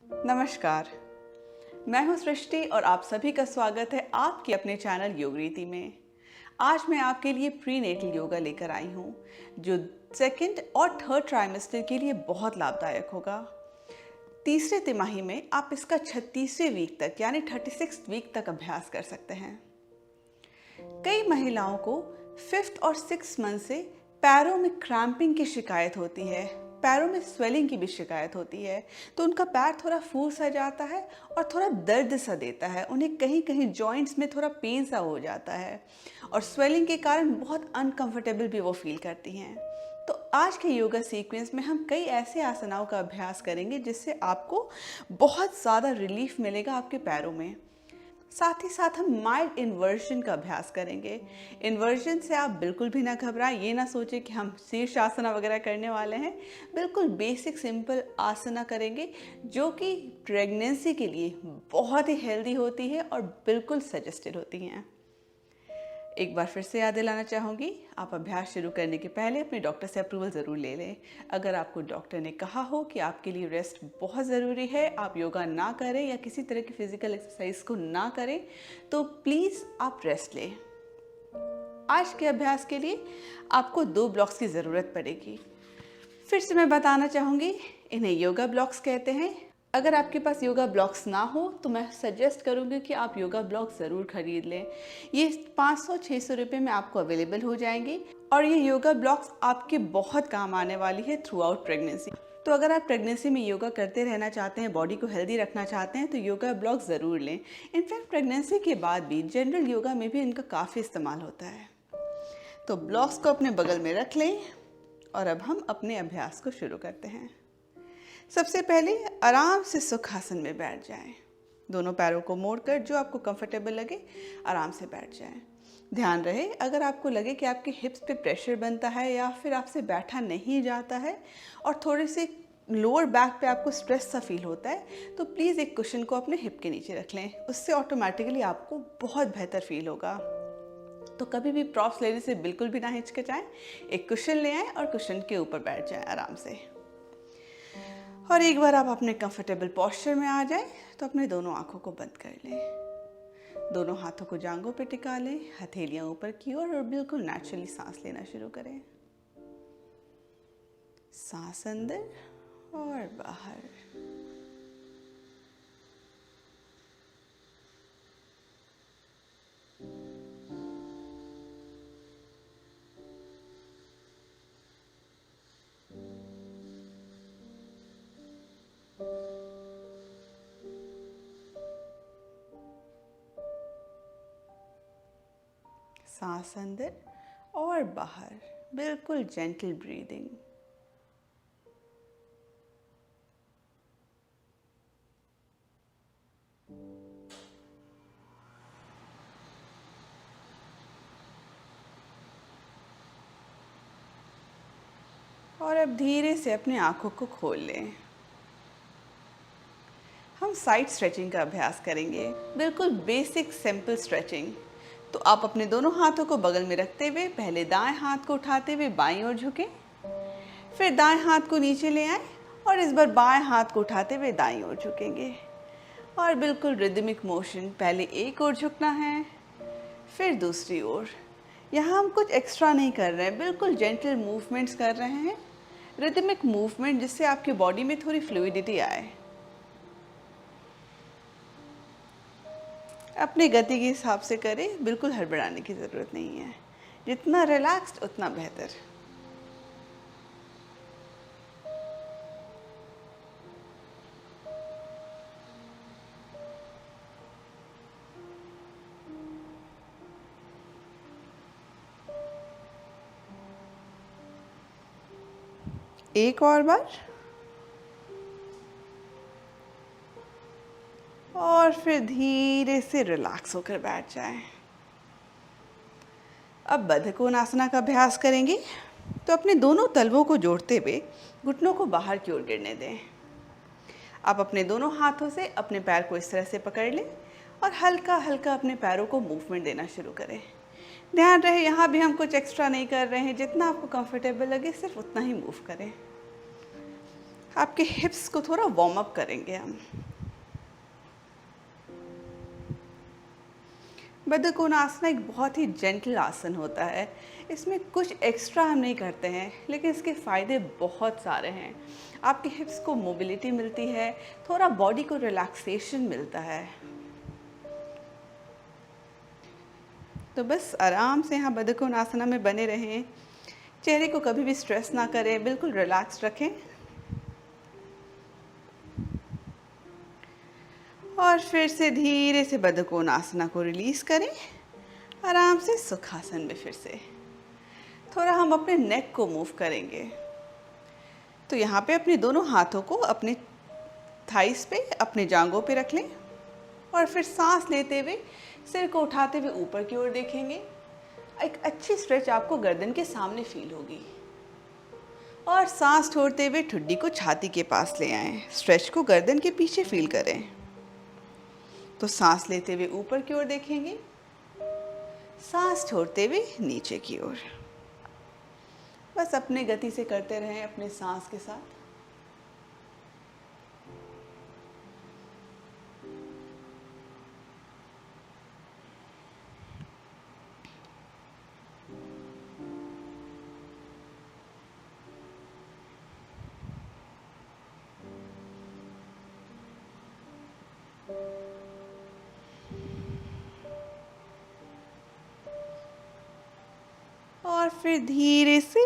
नमस्कार, मैं हूं सृष्टि और आप सभी का स्वागत है आपके अपने चैनल योग रीति में। आज मैं आपके लिए प्रीनेटल योगा लेकर आई हूं, जो सेकंड और थर्ड ट्राइमेस्टर के लिए बहुत लाभदायक होगा। तीसरे तिमाही में आप इसका 36वें वीक तक यानी 36th वीक तक अभ्यास कर सकते हैं। कई महिलाओं को 5th और 6th मंथ से पैरों में क्रैम्पिंग की शिकायत होती है, पैरों में स्वेलिंग की भी शिकायत होती है, तो उनका पैर थोड़ा फूल सा जाता है और थोड़ा दर्द सा देता है, उन्हें कहीं कहीं जॉइंट्स में थोड़ा पेन सा हो जाता है और स्वेलिंग के कारण बहुत अनकंफर्टेबल भी वो फील करती हैं। तो आज के योगा सीक्वेंस में हम कई ऐसे आसनाओं का अभ्यास करेंगे जिससे आपको बहुत ज़्यादा रिलीफ मिलेगा आपके पैरों में। साथ ही साथ हम माइल्ड इन्वर्जन का अभ्यास करेंगे। इन्वर्जन से आप बिल्कुल भी ना घबराएं, ये ना सोचें कि हम शीर्ष आसना वगैरह करने वाले हैं। बिल्कुल बेसिक सिंपल आसना करेंगे जो कि प्रेगनेंसी के लिए बहुत ही हेल्दी होती है और बिल्कुल सजेस्टेड होती हैं। एक बार फिर से याद दिलाना चाहूँगी, आप अभ्यास शुरू करने के पहले अपने डॉक्टर से अप्रूवल ज़रूर ले लें। अगर आपको डॉक्टर ने कहा हो कि आपके लिए रेस्ट बहुत ज़रूरी है, आप योगा ना करें या किसी तरह की फिजिकल एक्सरसाइज को ना करें, तो प्लीज़ आप रेस्ट लें। आज के अभ्यास के लिए आपको 2 ब्लॉक्स की ज़रूरत पड़ेगी। फिर से मैं बताना चाहूँगी, इन्हें योगा ब्लॉक्स कहते हैं। अगर आपके पास योगा ब्लॉक्स ना हो तो मैं सजेस्ट करूँगी कि आप योगा ब्लॉक ज़रूर खरीद लें। ये 500-600 रुपये में आपको अवेलेबल हो जाएंगे और ये योगा ब्लॉक्स आपके बहुत काम आने वाली है थ्रू आउट प्रेगनेंसी। तो अगर आप प्रेगनेंसी में योगा करते रहना चाहते हैं, बॉडी को हेल्दी रखना चाहते हैं, तो योगा ब्लॉक ज़रूर लें। इनफैक्ट प्रेगनेंसी के बाद भी जनरल योगा में भी इनका काफ़ी इस्तेमाल होता है। तो ब्लॉक्स को अपने बगल में रख लें और अब हम अपने अभ्यास को शुरू करते हैं। सबसे पहले आराम से सुखासन में बैठ जाएं। दोनों पैरों को मोड़कर जो आपको कंफर्टेबल लगे आराम से बैठ जाएं। ध्यान रहे, अगर आपको लगे कि आपके हिप्स पे प्रेशर बनता है या फिर आपसे बैठा नहीं जाता है और थोड़े से लोअर बैक पे आपको स्ट्रेस सा फील होता है, तो प्लीज़ एक कुशन को अपने हिप के नीचे रख लें। उससे ऑटोमेटिकली आपको बहुत बेहतर फील होगा। तो कभी भी प्रॉप्स लेने से बिल्कुल भी ना हिचकिचाएं। एक कुशन ले आएं और कुशन के ऊपर बैठ जाएं आराम से। और एक बार आप अपने कंफर्टेबल पोस्चर में आ जाएं तो अपने दोनों आंखों को बंद कर लें। दोनों हाथों को जांघों पे टिका लें, हथेलियां ऊपर की ओर और बिल्कुल नेचुरली सांस लेना शुरू करें। सांस अंदर और बाहर। सांस अंदर और बाहर, बिल्कुल जेंटल ब्रीदिंग। और अब धीरे से अपनी आंखों को खोल लें। हम साइड स्ट्रेचिंग का अभ्यास करेंगे, बिल्कुल बेसिक सिंपल स्ट्रेचिंग। तो आप अपने दोनों हाथों को बगल में रखते हुए पहले दाएं हाथ को उठाते हुए बाईं ओर झुकें, फिर दाएं हाथ को नीचे ले आएं और इस बार बाएं हाथ को उठाते हुए दाईं ओर झुकेंगे और बिल्कुल रिदमिक मोशन। पहले एक ओर झुकना है, फिर दूसरी ओर। यहाँ हम कुछ एक्स्ट्रा नहीं कर रहे हैं, बिल्कुल जेंटल मूवमेंट्स कर रहे हैं, रिदमिक मूवमेंट, जिससे आपकी बॉडी में थोड़ी फ्लूइडिटी आए। अपनी गति के हिसाब से करें, बिल्कुल हड़बड़ाने की ज़रूरत नहीं है। जितना रिलैक्स्ड उतना बेहतर। एक और बार और फिर धीरे से रिलैक्स होकर बैठ जाएं। अब बद्धकोणासना का अभ्यास करेंगे। तो अपने दोनों तलवों को जोड़ते हुए घुटनों को बाहर की ओर गिरने दें। आप अपने दोनों हाथों से अपने पैर को इस तरह से पकड़ लें और हल्का हल्का अपने पैरों को मूवमेंट देना शुरू करें। ध्यान रहे, यहाँ भी हम कुछ एक्स्ट्रा नहीं कर रहे हैं, जितना आपको कंफर्टेबल लगे सिर्फ उतना ही मूव करें। आपके हिप्स को थोड़ा वार्म अप करेंगे हम। बद्धकोणासना एक बहुत ही जेंटल आसन होता है। इसमें कुछ एक्स्ट्रा हम नहीं करते हैं, लेकिन इसके फ़ायदे बहुत सारे हैं। आपके हिप्स को मोबिलिटी मिलती है, थोड़ा बॉडी को रिलैक्सेशन मिलता है। तो बस आराम से यहाँ बद्धकोणासना में बने रहें। चेहरे को कभी भी स्ट्रेस ना करें, बिल्कुल रिलैक्स रखें। और फिर से धीरे से बद्धकोणासना को रिलीज़ करें। आराम से सुखासन में फिर से थोड़ा हम अपने नेक को मूव करेंगे। तो यहाँ पे अपने दोनों हाथों को अपने थाइस पे, अपने जांघों पे रख लें और फिर सांस लेते हुए सिर को उठाते हुए ऊपर की ओर देखेंगे। एक अच्छी स्ट्रेच आपको गर्दन के सामने फील होगी। और सांस छोड़ते हुए ठुड्डी को छाती के पास ले आएं। स्ट्रेच को गर्दन के पीछे फील करें। तो सांस लेते हुए ऊपर की ओर देखेंगे, सांस छोड़ते हुए नीचे की ओर। बस अपने गति से करते रहें अपने सांस के साथ। और फिर धीरे से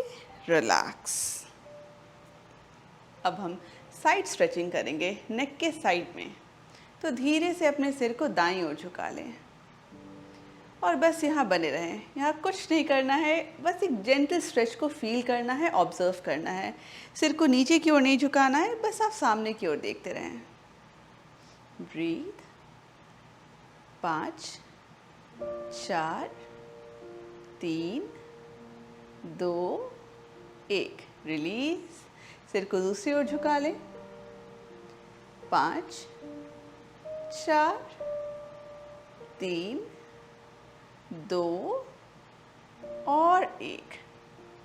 रिलैक्स। अब हम साइड स्ट्रेचिंग करेंगे नेक के साइड में। तो धीरे से अपने सिर को दाईं ओर झुका लें और बस यहाँ बने रहें। यहाँ कुछ नहीं करना है, बस एक जेंटल स्ट्रेच को फील करना है, ऑब्जर्व करना है। सिर को नीचे की ओर नहीं झुकाना है, बस आप सामने की ओर देखते रहें। ब्रीथ। 5 4 3 2 1। रिलीज। सिर को दूसरी ओर झुका लें। 5 4 3 2 और 1।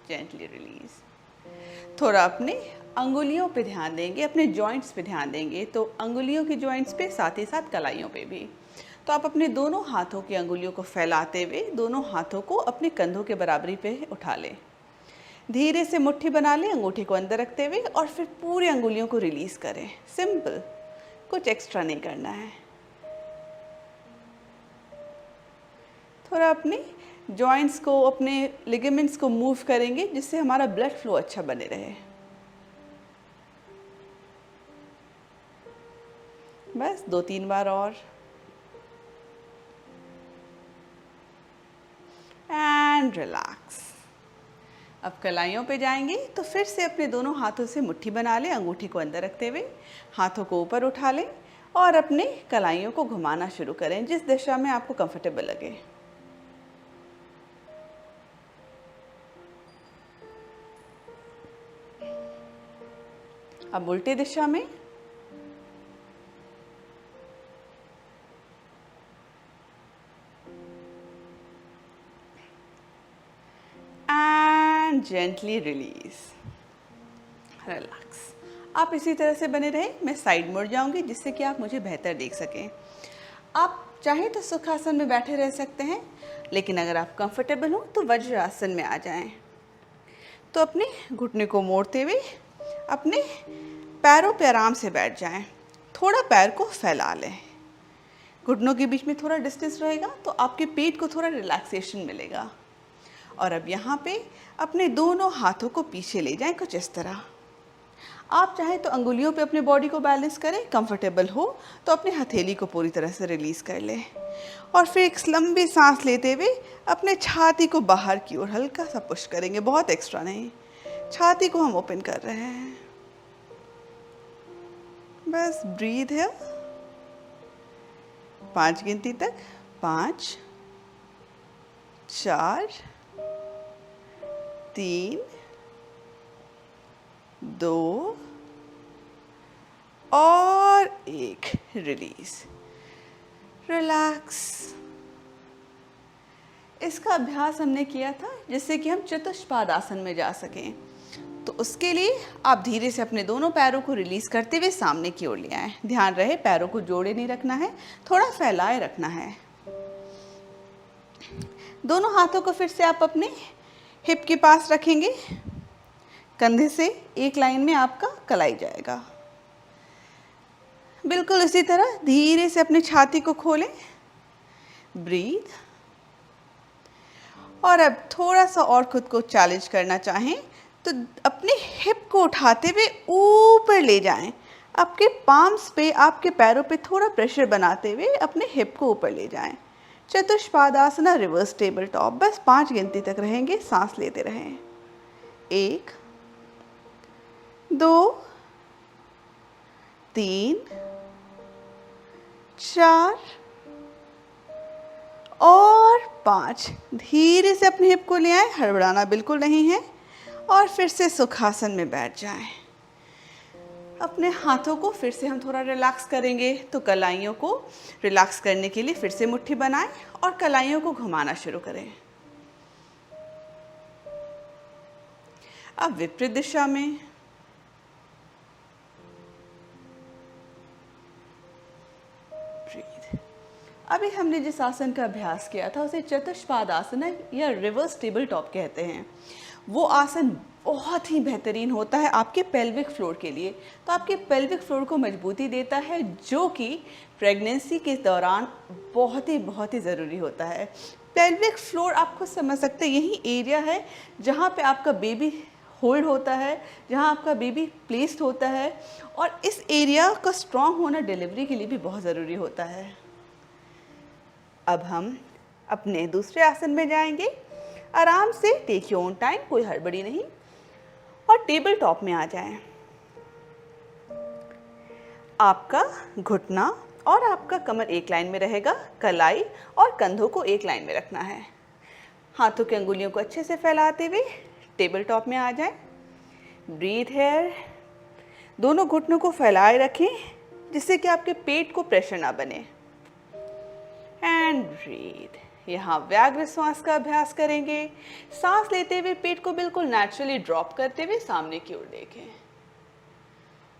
Gently release. थोड़ा अपने अंगुलियों पे ध्यान देंगे, अपने जॉइंट्स पे ध्यान देंगे। तो अंगुलियों के जॉइंट्स पे, साथ ही साथ कलाइयों पे भी। तो आप अपने दोनों हाथों की अंगुलियों को फैलाते हुए दोनों हाथों को अपने कंधों के बराबरी पे उठा लें। धीरे से मुट्ठी बना लें अंगूठे को अंदर रखते हुए और फिर पूरी अंगुलियों को रिलीज़ करें। सिंपल, कुछ एक्स्ट्रा नहीं करना है। थोड़ा अपने जॉइंट्स को, अपने लिगामेंट्स को मूव करेंगे, जिससे हमारा ब्लड फ्लो अच्छा बने रहे। बस 2-3 बार और। And relax. अब कलाइयों पे जाएंगे। तो फिर से अपने दोनों हाथों से मुट्ठी बना लें अंगूठी को अंदर रखते हुए। हाथों को ऊपर उठा लें और अपने कलाइयों को घुमाना शुरू करें जिस दिशा में आपको कंफर्टेबल लगे। अब उल्टे दिशा में। And gently release. रिलैक्स। आप इसी तरह से बने रहें। मैं साइड मुड़ जाऊंगी जिससे कि आप मुझे बेहतर देख सकें। आप चाहे तो सुखासन में बैठे रह सकते हैं, लेकिन अगर आप कंफर्टेबल हो तो वज्रासन में आ जाएं। तो अपने घुटने को मोड़ते हुए अपने पैरों पे आराम से बैठ जाएं। थोड़ा पैर को फैला लें। घुटनों के बीच में थोड़ा डिस्टेंस रहेगा तो आपके पेट को थोड़ा रिलैक्सेशन मिलेगा। और अब यहाँ पे अपने दोनों हाथों को पीछे ले जाएं कुछ इस तरह। आप चाहे तो अंगुलियों पे अपने बॉडी को बैलेंस करें। कंफर्टेबल हो तो अपने हथेली को पूरी तरह से रिलीज़ कर लें और फिर एक लंबी सांस लेते हुए अपने छाती को बाहर की ओर हल्का सा पुश करेंगे, बहुत एक्स्ट्रा नहीं। छाती को हम ओपन कर रहे हैं। बस ब्रीथ है। 5 गिनती तक। 5 4 3 2 और 1। रिलीज। रिलैक्स। इसका अभ्यास हमने किया था जिससे कि हम चतुष्पाद आसन में जा सकें। तो उसके लिए आप धीरे से अपने दोनों पैरों को रिलीज करते हुए सामने की ओर ले आएं। ध्यान रहे पैरों को जोड़े नहीं रखना है, थोड़ा फैलाए रखना है। दोनों हाथों को फिर से आप अपने हिप के पास रखेंगे। कंधे से एक लाइन में आपका कलाई जाएगा। बिल्कुल इसी तरह धीरे से अपनी छाती को खोलें। ब्रीथ। और अब थोड़ा सा और खुद को चैलेंज करना चाहें तो अपने हिप को उठाते हुए ऊपर ले जाएं। आपके पाम्स पे, आपके पैरों पे थोड़ा प्रेशर बनाते हुए अपने हिप को ऊपर ले जाएं। चतुष्पादासना रिवर्स टेबल टॉप। बस 5 गिनती तक रहेंगे, सांस लेते रहें। 1 2 3 4 और 5। धीरे से अपने हिप को ले आए, हड़बड़ाना बिल्कुल नहीं है। और फिर से सुखासन में बैठ जाएं। अपने हाथों को फिर से हम थोड़ा रिलैक्स करेंगे, तो कलाइयों को रिलैक्स करने के लिए फिर से मुट्ठी बनाएं और कलाइयों को घुमाना शुरू करें। अब विपरीत दिशा में। अभी हमने जिस आसन का अभ्यास किया था उसे चतुष्पादासना या रिवर्स टेबल टॉप कहते हैं। वो आसन बहुत ही बेहतरीन होता है आपके पेल्विक फ्लोर के लिए। तो आपके पेल्विक फ्लोर को मजबूती देता है, जो कि प्रेगनेंसी के दौरान बहुत ही ज़रूरी होता है। पेल्विक फ्लोर आप खुद समझ सकते हैं, यही एरिया है जहाँ पे आपका बेबी होल्ड होता है, जहाँ आपका बेबी प्लेस्ड होता है। और इस एरिया का स्ट्रॉन्ग होना डिलीवरी के लिए भी बहुत ज़रूरी होता है। अब हम अपने दूसरे आसन में जाएंगे। आराम से, टेक योर ओन टाइम, कोई हड़बड़ी नहीं। और टेबल टॉप में आ जाएं। आपका घुटना और आपका कमर एक लाइन में रहेगा। कलाई और कंधों को एक लाइन में रखना है। हाथों की अंगुलियों को अच्छे से फैलाते हुए टेबल टॉप में आ जाएं। Breathe here. दोनों घुटनों को फैलाए रखें जिससे कि आपके पेट को प्रेशर ना बने। And breathe. यहाँ व्याघ्र श्वास का अभ्यास करेंगे। सांस लेते हुए पेट को बिल्कुल नेचुरली ड्रॉप करते हुए सामने की ओर देखें।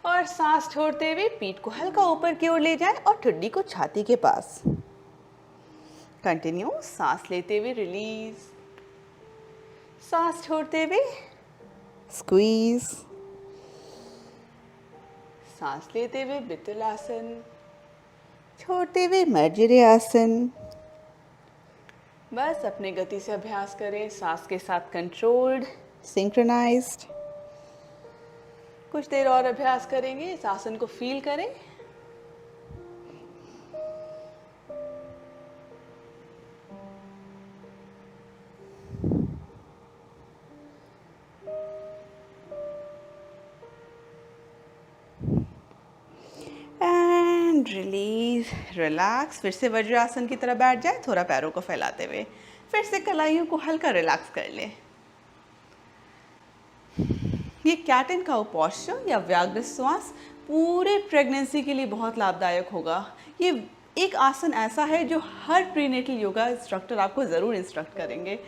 और सांस छोड़ते हुए पीठ को हल्का ऊपर की ओर ले जाएं और ठुड्डी को छाती के पास। कंटिन्यू। सांस लेते हुए रिलीज, सांस छोड़ते हुए स्क्वीज, सांस लेते हुए वितुलासन, छोड़ते हुए मर्जरी आसन। बस अपने गति से अभ्यास करें, सांस के साथ कंट्रोल्ड, सिंक्रोनाइज्ड। कुछ देर और अभ्यास करेंगे, इस आसन को फील करें। And release, relax. फिर से वज्रासन की तरह बैठ जाए, थोड़ा पैरों को फैलाते हुए। फिर से कलाइयों को हल्का रिलैक्स कर ले। ये कैट एंड काउ पोस्चर या व्याघ्र श्वास पूरे प्रेगनेंसी के लिए बहुत लाभदायक होगा। ये एक आसन ऐसा है जो हर प्रीनेटल योगा इंस्ट्रक्टर आपको ज़रूर इंस्ट्रक्ट करेंगे।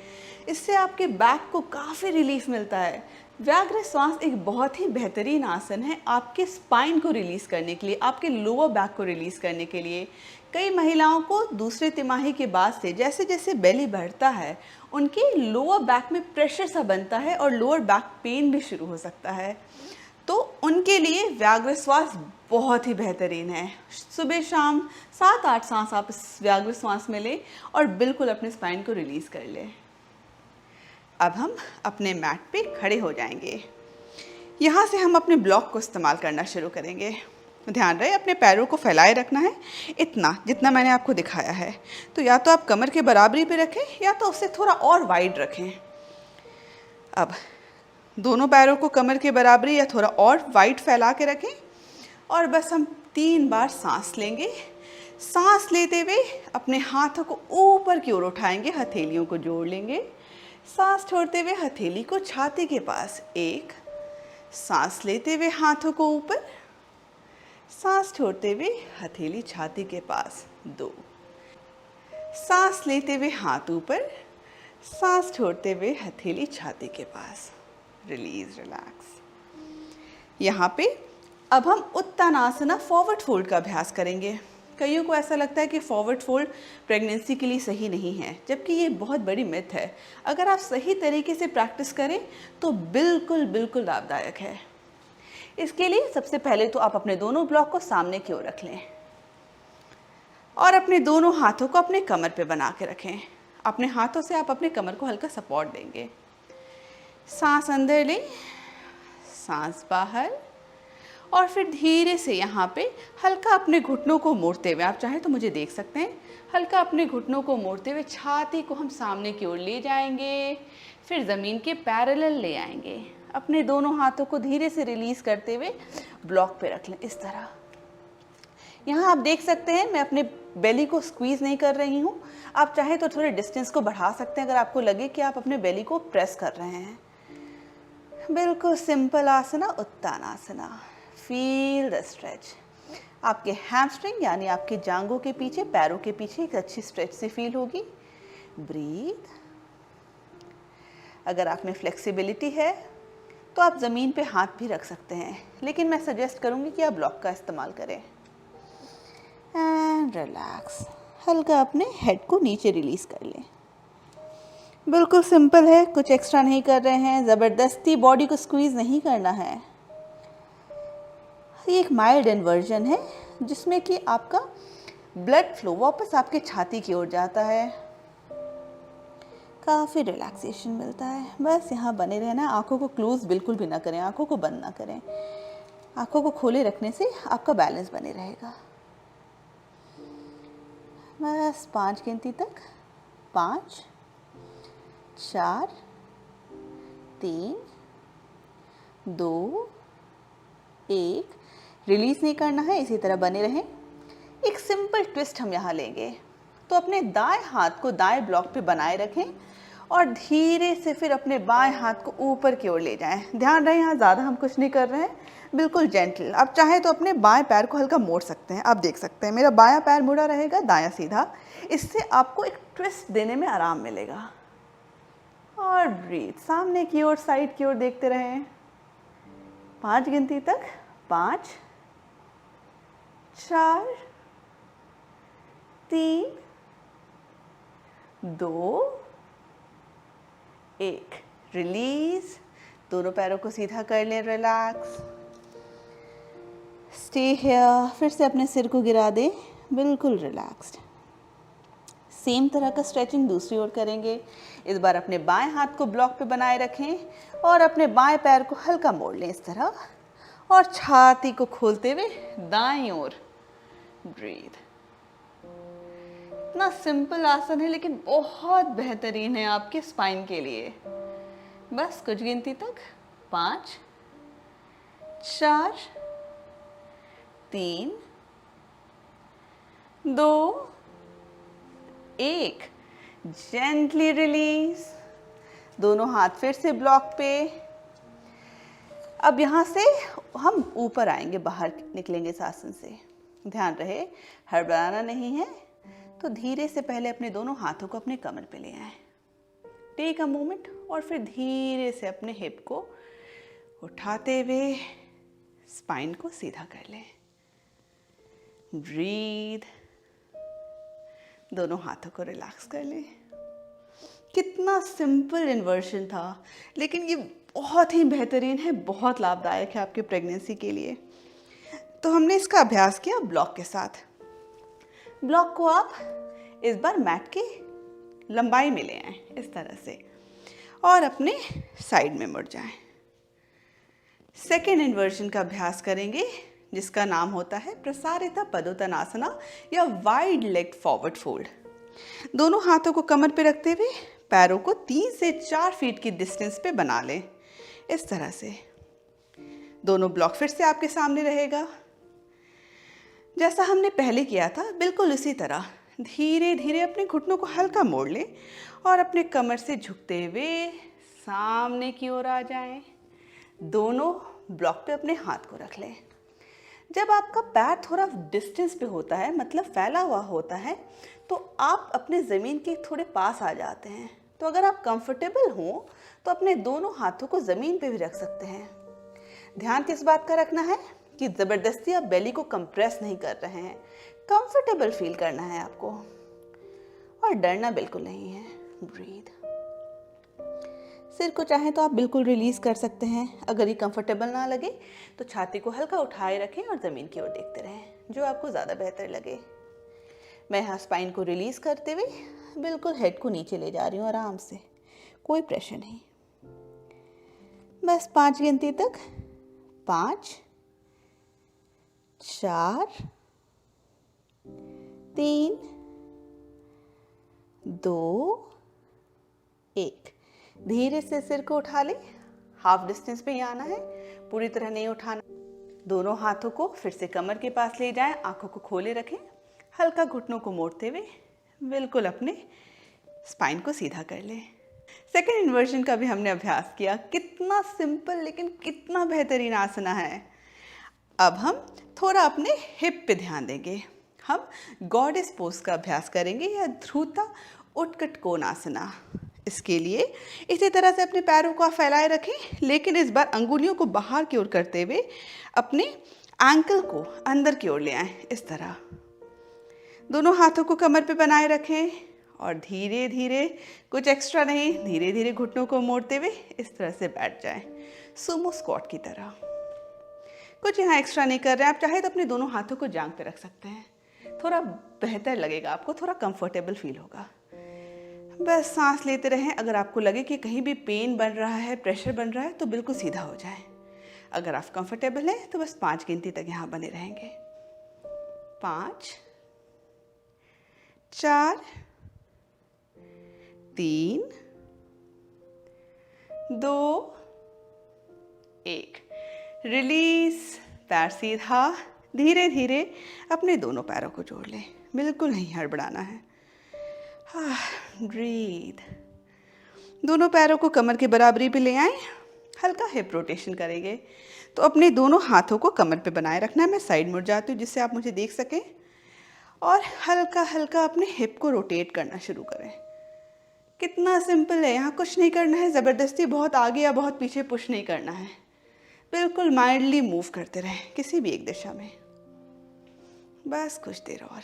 इससे आपके बैक को काफ़ी रिलीफ मिलता है। व्याघ्र श्वास एक बहुत ही बेहतरीन आसन है आपके स्पाइन को रिलीज़ करने के लिए, आपके लोअर बैक को रिलीज़ करने के लिए। कई महिलाओं को दूसरे तिमाही के बाद से जैसे जैसे बेली बढ़ता है, उनके लोअर बैक में प्रेशर सा बनता है और लोअर बैक पेन भी शुरू हो सकता है। तो उनके लिए व्याघ्र श्वास बहुत ही बेहतरीन है। सुबह शाम 7-8 सांस आप इस व्याघ्र श्वास में लें और बिल्कुल अपने स्पाइन को रिलीज़ कर लें। अब हम अपने मैट पे खड़े हो जाएंगे। यहाँ से हम अपने ब्लॉक को इस्तेमाल करना शुरू करेंगे। ध्यान रहे अपने पैरों को फैलाए रखना है, इतना जितना मैंने आपको दिखाया है। तो या तो आप कमर के बराबरी पे रखें या तो उससे थोड़ा और वाइड रखें। अब दोनों पैरों को कमर के बराबरी या थोड़ा और वाइड फैला के रखें और बस हम 3 बार सांस लेंगे। सांस लेते हुए अपने हाथों को ऊपर की ओर उठाएंगे, हथेलियों को जोड़ लेंगे। सांस छोड़ते हुए हथेली को छाती के पास। 1, सांस लेते हुए हाथों को ऊपर, सांस छोड़ते हुए हथेली छाती के पास। 2, सांस लेते हुए हाथ ऊपर, सांस छोड़ते हुए हथेली छाती के पास। Release, relax. यहाँ पे अब हम उत्तानासना फॉरवर्ड फोल्ड का अभ्यास करेंगे। कईयों को ऐसा लगता है कि फॉरवर्ड फोल्ड प्रेगनेंसी के लिए सही नहीं है, जबकि ये बहुत बड़ी मिथ है। अगर आप सही तरीके से प्रैक्टिस करें तो बिल्कुल बिल्कुल लाभदायक है। इसके लिए सबसे पहले तो आप अपने दोनों ब्लॉक को सामने की ओर रख लें और अपने दोनों हाथों को अपने कमर पे बना के रखें। अपने हाथों से आप अपने कमर को हल्का सपोर्ट देंगे। सांस अंदर लें, सांस बाहर, और फिर धीरे से यहाँ पे हल्का अपने घुटनों को मोड़ते हुए, आप चाहें तो मुझे देख सकते हैं, हल्का अपने घुटनों को मोड़ते हुए छाती को हम सामने की ओर ले जाएंगे, फिर ज़मीन के पैरेलल ले आएंगे। अपने दोनों हाथों को धीरे से रिलीज़ करते हुए ब्लॉक पे रख लें, इस तरह। यहाँ आप देख सकते हैं मैं अपने बेली को स्क्वीज़ नहीं कर रही हूँ। आप चाहे तो थोड़े डिस्टेंस को बढ़ा सकते हैं अगर आपको लगे कि आप अपने बेली को प्रेस कर रहे हैं। बिल्कुल simple asana, Uttanasana. Feel the stretch. आपके हैमस्ट्रिंग यानी आपके जांघों के पीछे, पैरों के पीछे एक अच्छी स्ट्रेच सी फील होगी। ब्रीथ। अगर आप में फ्लेक्सिबिलिटी है तो आप ज़मीन पे हाथ भी रख सकते हैं, लेकिन मैं सजेस्ट करूँगी कि आप ब्लॉक का इस्तेमाल करें। And relax. हल्का अपने हेड को नीचे रिलीज़ कर लें। बिल्कुल सिंपल है, कुछ एक्स्ट्रा नहीं कर रहे हैं, ज़बरदस्ती बॉडी को स्क्वीज़ नहीं करना है। ये एक माइल्ड इन्वर्जन है जिसमें कि आपका ब्लड फ्लो वापस आपके छाती की ओर जाता है। काफ़ी रिलैक्सेशन मिलता है। बस यहाँ बने रहना, आंखों को क्लोज बिल्कुल भी ना करें, आंखों को बंद ना करें। आंखों को खोले रखने से आपका बैलेंस बने रहेगा। बस 5 गिनती तक, 5, 4, 3, 2, 1। रिलीज़ नहीं करना है, इसी तरह बने रहें। एक सिंपल ट्विस्ट हम यहाँ लेंगे, तो अपने दाएं हाथ को दाएं ब्लॉक पे बनाए रखें और धीरे से फिर अपने बाएं हाथ को ऊपर की ओर ले जाएं। ध्यान रहे यहाँ ज़्यादा हम कुछ नहीं कर रहे हैं, बिल्कुल जेंटल। आप चाहें तो अपने बाएं पैर को हल्का मोड़ सकते हैं। आप देख सकते हैं मेरा बायां पैर मुड़ा रहेगा, दायां सीधा। इससे आपको एक ट्विस्ट देने में आराम मिलेगा। और ब्रीथ, सामने की ओर, साइड की ओर देखते रहें। 5 गिनती तक, 5, 4, 3, 2, 1। रिलीज। दोनों पैरों को सीधा कर लें, रिलैक्स। Stay here. फिर से अपने सिर को गिरा दें, बिल्कुल रिलैक्स्ड। सेम तरह का स्ट्रेचिंग दूसरी ओर करेंगे। इस बार अपने बाएं हाथ को ब्लॉक पे बनाए रखें और अपने बाएं पैर को हल्का मोड़ लें इस तरह, और छाती को खोलते हुए दाईं ओर। ब्रीथ। इतना सिंपल आसन है लेकिन बहुत बेहतरीन है आपके स्पाइन के लिए। बस कुछ गिनती तक, 5, 4, 3, 2, 1। Gently release. दोनों हाथ फिर से ब्लॉक पे। अब यहाँ से हम ऊपर आएंगे, बाहर निकलेंगे इस आसन से। ध्यान रहे हड़बड़ाना नहीं है, तो धीरे से पहले अपने दोनों हाथों को अपने कमर पे ले आए। टेक अ मोमेंट और फिर धीरे से अपने हिप को उठाते हुए स्पाइन को सीधा कर लें। ब्रीथ। दोनों हाथों को रिलैक्स कर लें। कितना सिंपल इन्वर्शन था, लेकिन ये बहुत ही बेहतरीन है, बहुत लाभदायक है आपके प्रेगनेंसी के लिए। तो हमने इसका अभ्यास किया ब्लॉक के साथ। ब्लॉक को आप इस बार मैट की लंबाई में ले आएं, इस तरह से, और अपने साइड में मुड़ जाएं। सेकेंड इन्वर्जन का अभ्यास करेंगे, जिसका नाम होता है प्रसारिता पदोत्तानासना या वाइड लेग फॉरवर्ड फोल्ड। दोनों हाथों को कमर पे रखते हुए पैरों को 3 से 4 फीट की डिस्टेंस पे बना लें, इस तरह से। दोनों ब्लॉक फिर से आपके सामने रहेगा, जैसा हमने पहले किया था बिल्कुल उसी तरह। धीरे धीरे अपने घुटनों को हल्का मोड़ लें और अपने कमर से झुकते हुए सामने की ओर आ जाएं। दोनों ब्लॉक पे अपने हाथ को रख लें। जब आपका पैर थोड़ा डिस्टेंस पे होता है, मतलब फैला हुआ होता है, तो आप अपने ज़मीन के थोड़े पास आ जाते हैं। तो अगर आप कंफर्टेबल हो तो अपने दोनों हाथों को ज़मीन पे भी रख सकते हैं। ध्यान किस बात का रखना है कि ज़बरदस्ती आप बेली को कंप्रेस नहीं कर रहे हैं, कंफर्टेबल फील करना है आपको और डरना बिल्कुल नहीं है। ब्रीथ। सिर को चाहे तो आप बिल्कुल रिलीज कर सकते हैं। अगर ये कंफर्टेबल ना लगे तो छाती को हल्का उठाए रखें और ज़मीन की ओर देखते रहें, जो आपको ज़्यादा बेहतर लगे। मैं यहाँ स्पाइन को रिलीज करते हुए बिल्कुल हेड को नीचे ले जा रही हूँ आराम से, कोई प्रेशर नहीं। बस 5 गिनती तक, 5, 4, 3, 2, 1। धीरे से सिर को उठा ले, हाफ डिस्टेंस पे ही आना है, पूरी तरह नहीं उठाना। दोनों हाथों को फिर से कमर के पास ले जाएं, आंखों को खोले रखें, हल्का घुटनों को मोड़ते हुए बिल्कुल अपने स्पाइन को सीधा कर लें। सेकेंड इन्वर्जन का भी हमने अभ्यास किया। कितना सिंपल लेकिन कितना बेहतरीन आसना है। अब हम थोड़ा अपने हिप पे ध्यान देंगे। हम गॉडेस पोज का अभ्यास करेंगे या ध्रुता उत्कट कोणासना। इसके लिए इसी तरह से अपने पैरों को आप फैलाए रखें, लेकिन इस बार अंगुलियों को बाहर की ओर करते हुए अपने एंकल को अंदर की ओर ले आएं। इस तरह दोनों हाथों को कमर पे बनाए रखें और धीरे धीरे, कुछ एक्स्ट्रा नहीं, धीरे धीरे घुटनों को मोड़ते हुए इस तरह से बैठ जाएं, सुमो स्क्वाट की तरह। कुछ यहाँ एक्स्ट्रा नहीं कर रहे हैं। आप चाहे तो अपने दोनों हाथों को जांघ पे रख सकते हैं, थोड़ा बेहतर लगेगा आपको, थोड़ा कंफर्टेबल फील होगा। बस सांस लेते रहें। अगर आपको लगे कि कहीं भी पेन बन रहा है, प्रेशर बन रहा है, तो बिल्कुल सीधा हो जाए। अगर आप कंफर्टेबल हैं तो बस 5 गिनती तक यहाँ बने रहेंगे। 5, 4, 3, 2, 1। रिलीज। पैर सीधा, धीरे धीरे अपने दोनों पैरों को जोड़ लें, बिल्कुल नहीं हड़बड़ाना है। ब्रीथ। दोनों पैरों को कमर के बराबरी पे ले आएं, हल्का हिप रोटेशन करेंगे। तो अपने दोनों हाथों को कमर पे बनाए रखना है। मैं साइड मुड़ जाती हूँ जिससे आप मुझे देख सकें, और हल्का हल्का अपने हिप को रोटेट करना शुरू करें। कितना सिंपल है, यहाँ कुछ नहीं करना है, ज़बरदस्ती बहुत आगे या बहुत पीछे पुश नहीं करना है, बिल्कुल माइल्डली मूव करते रहें किसी भी एक दिशा में। बस कुछ देर और।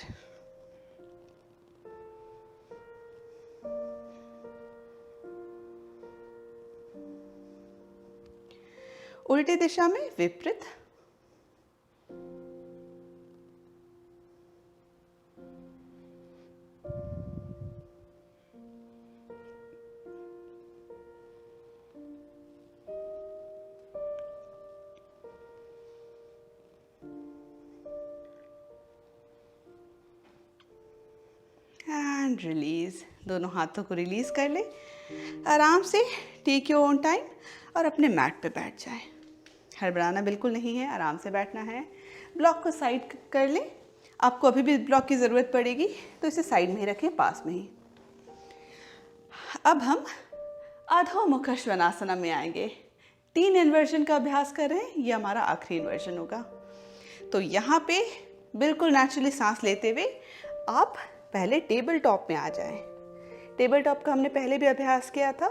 उल्टी दिशा में विपरीत। And release. दोनों हाथों को रिलीज कर ले आराम से, टेक योर ओन टाइम, और अपने मैट पे बैठ जाए। हड़बड़ाना बिल्कुल नहीं है, आराम से बैठना है। ब्लॉक को साइड कर ले। आपको अभी भी ब्लॉक की ज़रूरत पड़ेगी तो इसे साइड में ही रखें, पास में ही। अब हम अधोमुख श्वानासना में आएंगे। 3 इन्वर्जन का अभ्यास कर रहे हैं, ये हमारा आखिरी इन्वर्जन होगा। तो यहाँ पे बिल्कुल नेचुरली सांस लेते हुए आप पहले टेबल टॉप में आ जाएं। टेबल टॉप का हमने पहले भी अभ्यास किया था,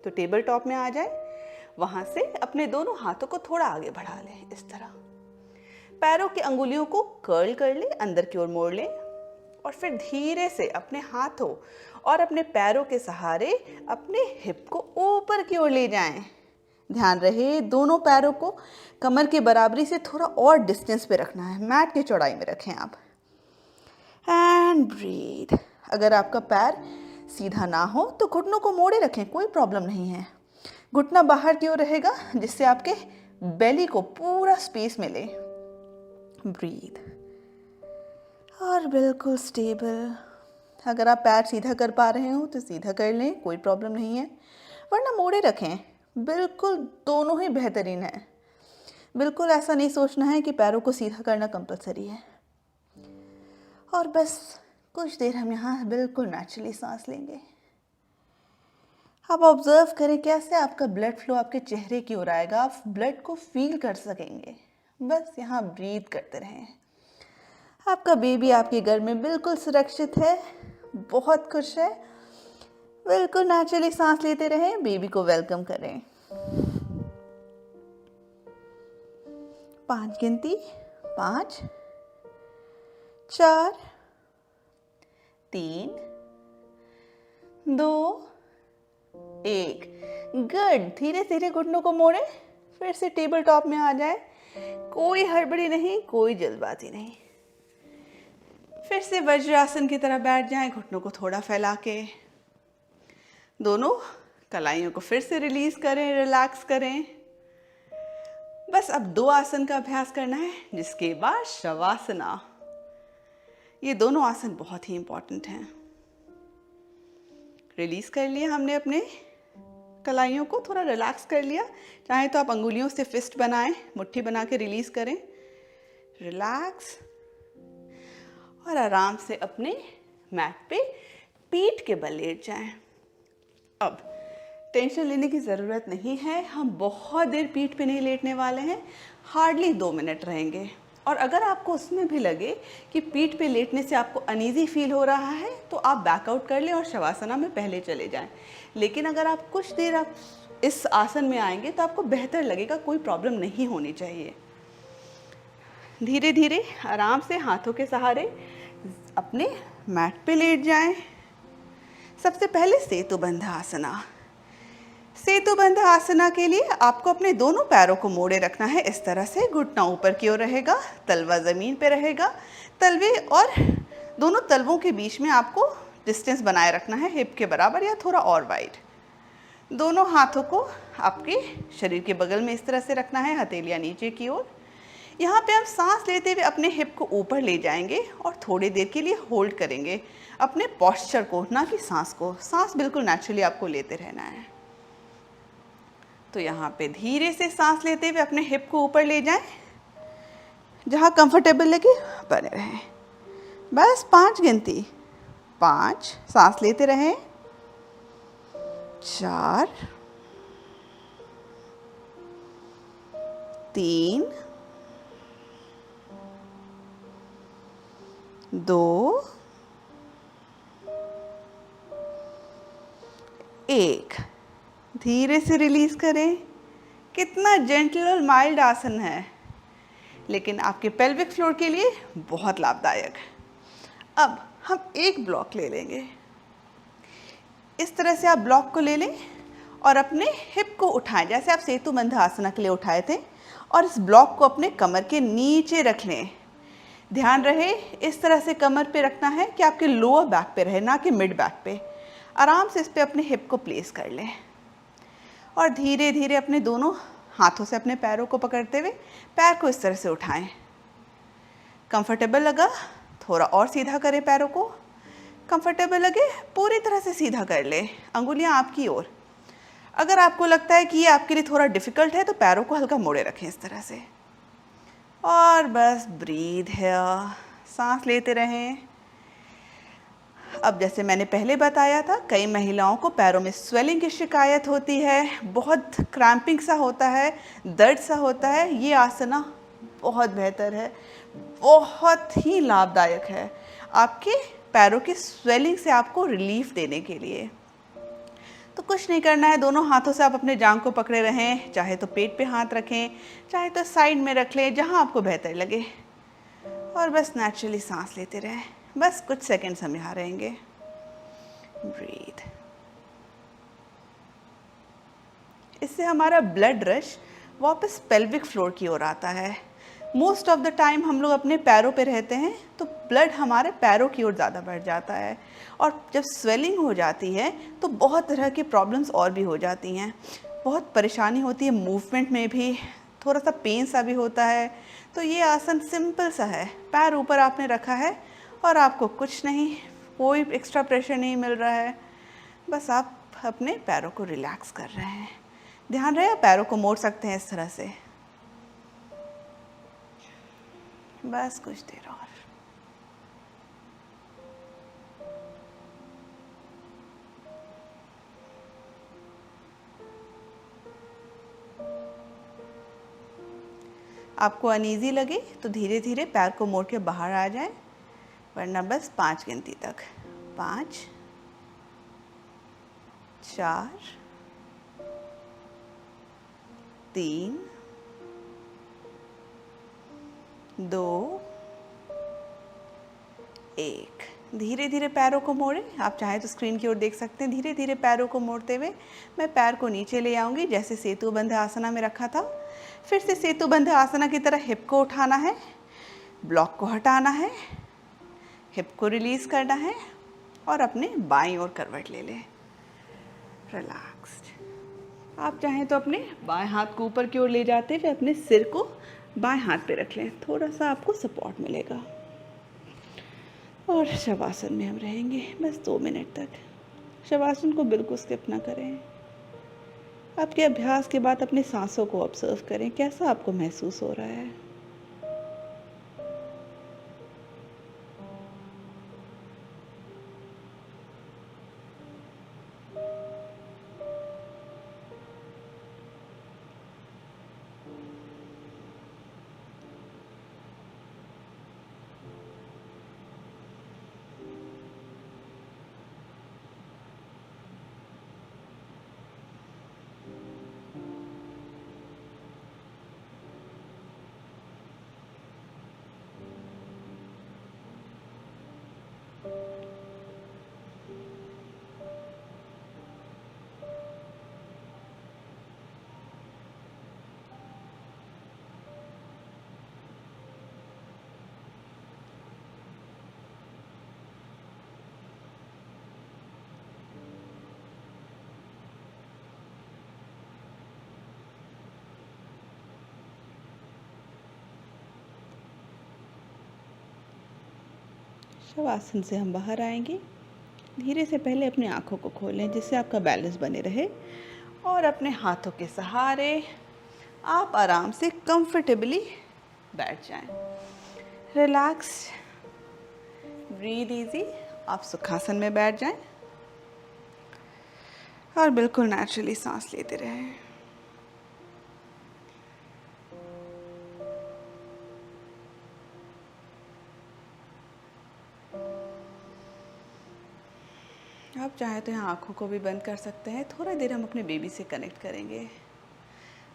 तो टेबल टॉप में आ जाएं। वहाँ से अपने दोनों हाथों को थोड़ा आगे बढ़ा लें, इस तरह। पैरों की अंगुलियों को कर्ल कर लें, अंदर की ओर मोड़ लें, और फिर धीरे से अपने हाथों और अपने पैरों के सहारे अपने हिप को ऊपर की ओर ले जाएं। ध्यान रहे दोनों पैरों को कमर के बराबरी से थोड़ा और डिस्टेंस पे रखना है, मैट की चौड़ाई में रखें आप। And breathe. अगर आपका पैर सीधा ना हो तो घुटनों को मोड़े रखें, कोई प्रॉब्लम नहीं है। घुटना बाहर की ओर रहेगा जिससे आपके बेली को पूरा स्पेस मिले। ब्रीथ। और बिल्कुल स्टेबल। अगर आप पैर सीधा कर पा रहे हो तो सीधा कर लें, कोई प्रॉब्लम नहीं है, वरना मोड़े रखें। बिल्कुल दोनों ही बेहतरीन है। बिल्कुल ऐसा नहीं सोचना है कि पैरों को सीधा करना कंपलसरी है। और बस कुछ देर हम यहाँ बिल्कुल नेचुरली सांस लेंगे। आप ऑब्जर्व करें कैसे आपका ब्लड फ्लो आपके चेहरे की ओर आएगा, आप ब्लड को फील कर सकेंगे। बस यहाँ ब्रीथ करते रहें। आपका बेबी आपके घर में बिल्कुल सुरक्षित है, बहुत खुश है। बिल्कुल नेचुरली सांस लेते रहें, बेबी को वेलकम करें। 5 गिनती, 5, 4, 3, 2, 1। गुड। धीरे धीरे घुटनों को मोड़ें, फिर से टेबल टॉप में आ जाए। कोई हड़बड़ी नहीं, कोई जल्दबाजी नहीं। फिर से वज्रासन की तरह बैठ जाएं, घुटनों को थोड़ा फैला के। दोनों कलाइयों को फिर से रिलीज करें, रिलैक्स करें। बस अब 2 आसन का अभ्यास करना है, जिसके बाद शवासना। ये दोनों आसन बहुत ही इंपॉर्टेंट हैं। रिलीज कर लिया हमने अपने कलाइयों को, थोड़ा रिलैक्स कर लिया। चाहे तो आप अंगुलियों से फिस्ट बनाएं, मुट्ठी बना के रिलीज करें। रिलैक्स और आराम से अपने मैट पे पीठ के बल लेट जाएं। अब टेंशन लेने की ज़रूरत नहीं है, हम बहुत देर पीठ पे नहीं लेटने वाले हैं, हार्डली 2 मिनट रहेंगे। और अगर आपको उसमें भी लगे कि पीठ पे लेटने से आपको अनईजी फील हो रहा है, तो आप बैकआउट कर लें और शवासना में पहले चले जाएं। लेकिन अगर आप कुछ देर आप इस आसन में आएंगे तो आपको बेहतर लगेगा, कोई प्रॉब्लम नहीं होनी चाहिए। धीरे धीरे आराम से हाथों के सहारे अपने मैट पे लेट जाएं। सबसे पहले सेतुबंध आसना। सेतुबंध आसना के लिए आपको अपने दोनों पैरों को मोड़े रखना है इस तरह से। घुटना ऊपर की ओर रहेगा, तलवा ज़मीन पे रहेगा। तलवे और दोनों तलवों के बीच में आपको डिस्टेंस बनाए रखना है, हिप के बराबर या थोड़ा और वाइड। दोनों हाथों को आपके शरीर के बगल में इस तरह से रखना है, हथेलियाँ नीचे की ओर। यहाँ पे हम सांस लेते हुए अपने हिप को ऊपर ले जाएंगे और थोड़ी देर के लिए होल्ड करेंगे अपने पोस्चर को, ना कि सांस को। सांस बिल्कुल नेचुरली आपको लेते रहना है। तो यहाँ पे धीरे से सांस लेते हुए अपने हिप को ऊपर ले जाएं, जहाँ कंफर्टेबल लगे बने रहें। बस 5 गिनती, 5, सांस लेते रहें। 4, 3, 2, 1। धीरे से रिलीज करें। कितना जेंटल और माइल्ड आसन है, लेकिन आपके पेल्विक फ्लोर के लिए बहुत लाभदायक। अब हम एक ब्लॉक ले लेंगे। इस तरह से आप ब्लॉक को ले लें और अपने हिप को उठाएं, जैसे आप सेतुबंध आसना के लिए उठाए थे, और इस ब्लॉक को अपने कमर के नीचे रख लें। ध्यान रहे इस तरह से कमर पे रखना है कि आपके लोअर बैक पे रहे, ना कि मिड बैक पे। आराम से इस पे अपने हिप को प्लेस कर लें और धीरे धीरे अपने दोनों हाथों से अपने पैरों को पकड़ते हुए पैर को इस तरह से उठाएं। कंफर्टेबल लगा थोड़ा और सीधा करें पैरों को। कंफर्टेबल लगे पूरी तरह से सीधा कर लें, अंगुलियां आपकी ओर। अगर आपको लगता है कि ये आपके लिए थोड़ा डिफ़िकल्ट है तो पैरों को हल्का मोड़े रखें इस तरह से। और बस ब्रीथ है, सांस लेते रहें। अब जैसे मैंने पहले बताया था, कई महिलाओं को पैरों में स्वेलिंग की शिकायत होती है, बहुत क्रैम्पिंग सा होता है, दर्द सा होता है। ये आसना बहुत बेहतर है, बहुत ही लाभदायक है आपके पैरों की स्वेलिंग से आपको रिलीफ देने के लिए। तो कुछ नहीं करना है, दोनों हाथों से आप अपने जांघ को पकड़े रहें, चाहे तो पेट पे हाथ रखें, चाहे तो साइड में रख लें, जहां आपको बेहतर लगे। और बस नेचुरली सांस लेते रहें। बस कुछ सेकंड्स हम यहाँ रहेंगे। ब्रीथ। इससे हमारा ब्लड रश वापस पेल्विक फ्लोर की ओर आता है। मोस्ट ऑफ द टाइम हम लोग अपने पैरों पे रहते हैं तो ब्लड हमारे पैरों की ओर ज़्यादा बढ़ जाता है, और जब स्वेलिंग हो जाती है तो बहुत तरह की प्रॉब्लम्स और भी हो जाती हैं। बहुत परेशानी होती है, मूवमेंट में भी थोड़ा सा पेन सा भी होता है। तो ये आसन सिंपल सा है, पैर ऊपर आपने रखा है और आपको कुछ नहीं, कोई एक्स्ट्रा प्रेशर नहीं मिल रहा है, बस आप अपने पैरों को रिलैक्स कर रहे हैं। ध्यान रहे आप पैरों को मोड़ सकते हैं इस तरह से। बस कुछ देर और। आपको अनईजी लगे तो धीरे धीरे पैर को मोड़ के बाहर आ जाए, वरना बस 5 गिनती तक। 5, 4, 3, 2, 1। धीरे धीरे पैरों को मोड़ें। आप चाहें तो स्क्रीन की ओर देख सकते हैं। धीरे धीरे पैरों को मोड़ते हुए मैं पैर को नीचे ले आऊँगी, जैसे सेतुबंध आसना में रखा था। फिर से सेतुबंध आसना की तरह हिप को उठाना है, ब्लॉक को हटाना है, हिप को रिलीज़ करना है और अपने बाईं ओर करवट ले लें। रिलैक्स्ड। आप चाहें तो अपने बाएं हाथ को ऊपर की ओर ले जाते हुए अपने सिर को बाएं हाथ पे रख लें। थोड़ा सा आपको सपोर्ट मिलेगा। और शवासन में हम रहेंगे बस 2 मिनट तक। शवासन को बिल्कुल स्किप ना करें। आपके अभ्यास के बाद अपनी सांसों को ऑब्जर्व करें, कैसा आपको महसूस हो रहा है। शवासन से हम बाहर आएंगे। धीरे से पहले अपनी आँखों को खोलें जिससे आपका बैलेंस बने रहे, और अपने हाथों के सहारे आप आराम से कंफर्टेबली बैठ जाएं। Relax, breathe easy. आप सुखासन में बैठ जाएं और बिल्कुल नेचुरली सांस लेते रहें। आप चाहे तो यहाँ आँखों को भी बंद कर सकते हैं। थोड़ा देर हम अपने बेबी से कनेक्ट करेंगे।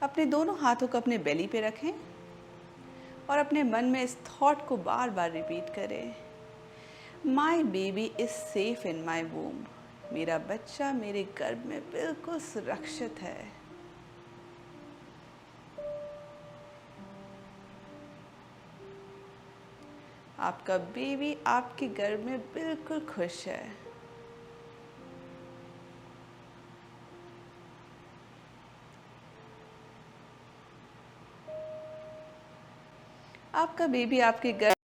अपने दोनों हाथों को अपने बेली पे रखें और अपने मन में इस थॉट को बार बार रिपीट करें, my baby is safe in my womb. मेरा बच्चा मेरे गर्भ में बिल्कुल सुरक्षित है। आपका बेबी आपके गर्भ में बिल्कुल खुश है। आपका बेबी आपके गर्भ